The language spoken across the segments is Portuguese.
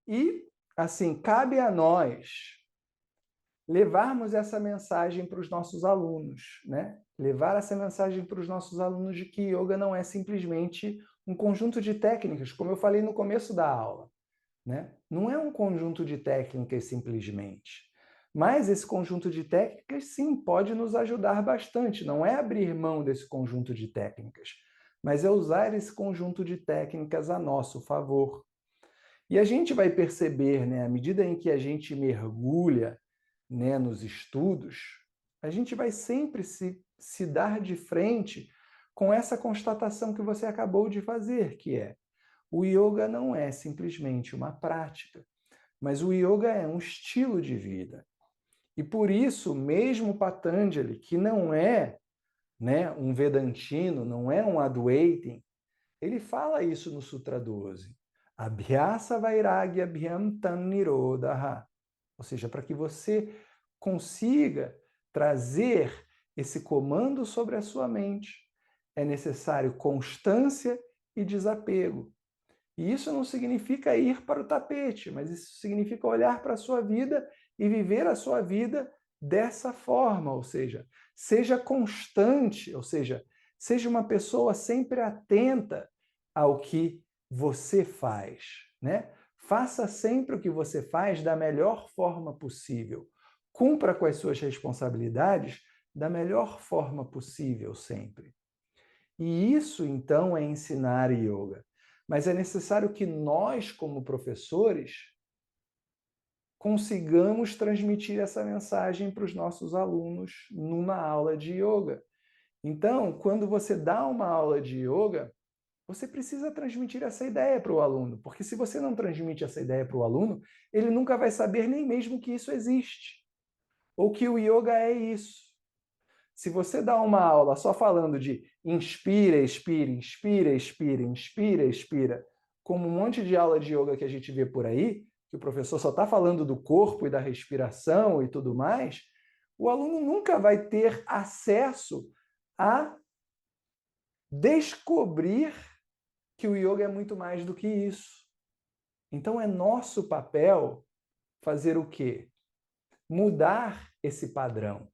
E, assim, cabe a nós levarmos essa mensagem para os nossos alunos, né? Levar essa mensagem para os nossos alunos de que yoga não é simplesmente um conjunto de técnicas, como eu falei no começo da aula, né? Não é um conjunto de técnicas simplesmente. Mas esse conjunto de técnicas, sim, pode nos ajudar bastante. Não é abrir mão desse conjunto de técnicas, mas é usar esse conjunto de técnicas a nosso favor. E a gente vai perceber, né, à medida em que a gente mergulha, né, nos estudos, a gente vai sempre se dar de frente com essa constatação que você acabou de fazer, que é: o yoga não é simplesmente uma prática, mas o yoga é um estilo de vida. E por isso, mesmo Patanjali, que não é, né, um Vedantino, não é um Advaitin, ele fala isso no Sutra 12. Abhyasa Vairagya Bhyam Tan Nirodha. Ou seja, para que você consiga trazer esse comando sobre a sua mente, é necessário constância e desapego. E isso não significa ir para o tapete, mas isso significa olhar para a sua vida e viver a sua vida dessa forma, ou seja, seja constante, ou seja, seja uma pessoa sempre atenta ao que você faz, né? Faça sempre o que você faz da melhor forma possível. Cumpra com as suas responsabilidades da melhor forma possível sempre. E isso, então, é ensinar yoga. Mas é necessário que nós, como professores, consigamos transmitir essa mensagem para os nossos alunos numa aula de yoga. Então, quando você dá uma aula de yoga, você precisa transmitir essa ideia para o aluno, porque se você não transmite essa ideia para o aluno, ele nunca vai saber nem mesmo que isso existe, ou que o yoga é isso. Se você dá uma aula só falando de inspira, expira, inspira, expira, inspira, expira, como um monte de aula de yoga que a gente vê por aí, que o professor só está falando do corpo e da respiração e tudo mais, o aluno nunca vai ter acesso a descobrir que o yoga é muito mais do que isso. Então é nosso papel fazer o quê? Mudar esse padrão.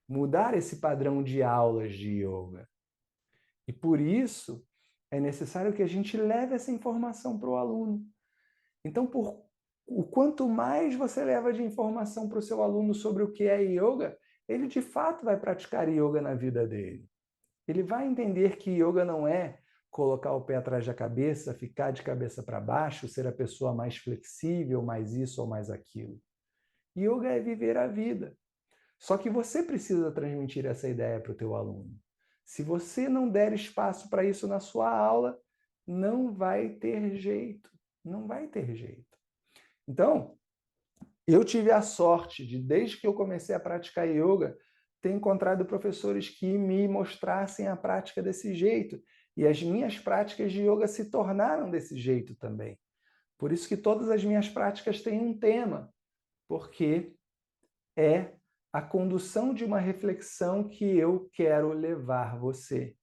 Mudar esse padrão de aulas de yoga. E por isso é necessário que a gente leve essa informação para o aluno. Então, o quanto mais você leva de informação para o seu aluno sobre o que é yoga, ele de fato vai praticar yoga na vida dele. Ele vai entender que yoga não é colocar o pé atrás da cabeça, ficar de cabeça para baixo, ser a pessoa mais flexível, mais isso ou mais aquilo. Yoga é viver a vida. Só que você precisa transmitir essa ideia para o teu aluno. Se você não der espaço para isso na sua aula, não vai ter jeito. Não vai ter jeito. Então, eu tive a sorte de, desde que eu comecei a praticar yoga, ter encontrado professores que me mostrassem a prática desse jeito. E as minhas práticas de yoga se tornaram desse jeito também. Por isso que todas as minhas práticas têm um tema, porque é a condução de uma reflexão que eu quero levar você.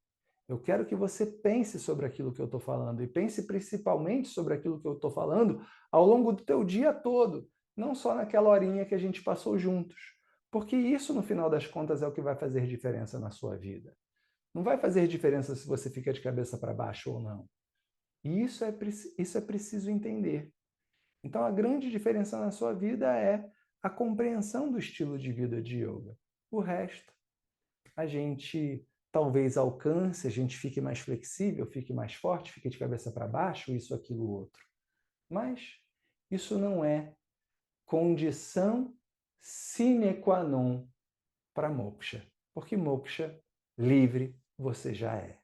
Eu quero que você pense sobre aquilo que eu estou falando e pense principalmente sobre aquilo que eu estou falando ao longo do teu dia todo, não só naquela horinha que a gente passou juntos. Porque isso, no final das contas, é o que vai fazer diferença na sua vida. Não vai fazer diferença se você fica de cabeça para baixo ou não. E isso é preciso entender. Então, a grande diferença na sua vida é a compreensão do estilo de vida de yoga. O resto, a gente talvez alcance, a gente fique mais flexível, fique mais forte, fique de cabeça para baixo, isso, aquilo, outro. Mas isso não é condição sine qua non para moksha, porque moksha livre você já é.